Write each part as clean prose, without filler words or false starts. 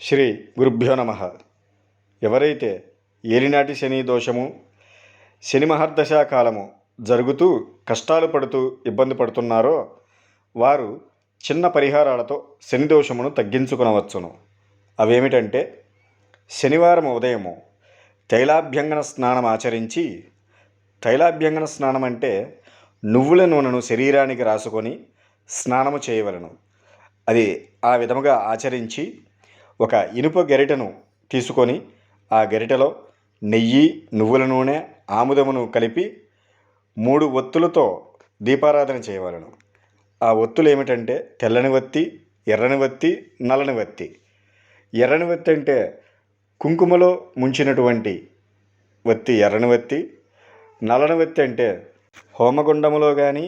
శ్రీ గురుభ్యో నమ. ఎవరైతే ఏలినాటి శని దోషము, శని మహర్దశా కాలము జరుగుతూ కష్టాలు పడుతూ ఇబ్బంది పడుతున్నారో వారు చిన్న పరిహారాలతో శని దోషమును తగ్గించుకునవచ్చును. అవేమిటంటే, శనివారం ఉదయము తైలాభ్యంగన స్నానం ఆచరించి, తైలాభ్యంగన స్నానం అంటే నువ్వుల నూనెను శరీరానికి రాసుకొని స్నానము చేయవలను. అది ఆ విధముగా ఆచరించి ఒక ఇనుప గరిటెను తీసుకొని ఆ గరిటెలో నెయ్యి, నువ్వుల నూనె, ఆముదమును కలిపి 3 ఒత్తులతో దీపారాధన చేయవలను. ఆ ఒత్తులు ఏమిటంటే తెల్లని వత్తి, ఎర్రని వత్తి, నల్లని వత్తి. ఎర్రని వత్తి అంటే కుంకుమలో ముంచినటువంటి వత్తి ఎర్రని వత్తి. నల్లని వత్తి అంటే హోమగుండములో కానీ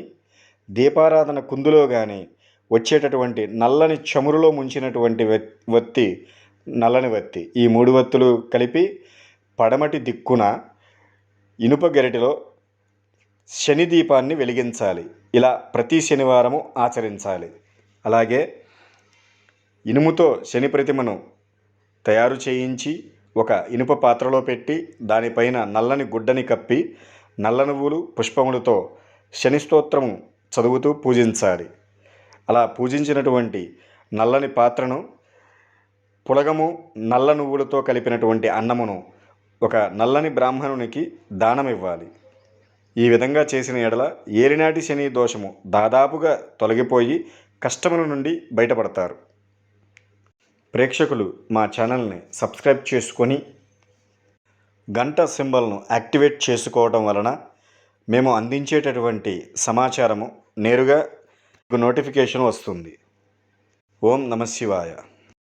దీపారాధన కుందులో కానీ వచ్చేటటువంటి నల్లని చమురులో ముంచినటువంటి వత్తి నల్లని వత్తి. ఈ 3 వత్తులు కలిపి పడమటి దిక్కున ఇనుప గరిటెలో శని దీపాన్ని వెలిగించాలి. ఇలా ప్రతి శనివారము ఆచరించాలి. అలాగే ఇనుముతో శని ప్రతిమను తయారు చేయించి ఒక ఇనుప పాత్రలో పెట్టి దానిపైన నల్లని గుడ్డని కప్పి నల్ల నువ్వులు పుష్పములతో శని స్తోత్రము చదువుతూ పూజించాలి. అలా పూజించినటువంటి నల్లని పాత్రను పులగము, నల్ల నువ్వులతో కలిపినటువంటి అన్నమును ఒక నల్లని బ్రాహ్మణునికి దానం ఇవ్వాలి. ఈ విధంగా చేసిన ఎడల ఏలినాటి శని దోషము దాదాపుగా తొలగిపోయి కష్టముల నుండి బయటపడతారు. ప్రేక్షకులు మా ఛానల్ని సబ్స్క్రైబ్ చేసుకొని గంట సింబల్ను యాక్టివేట్ చేసుకోవడం వలన మేము అందించేటటువంటి సమాచారము నేరుగా నోటిఫికేషన్ వస్తుంది. ఓం నమః శివాయ.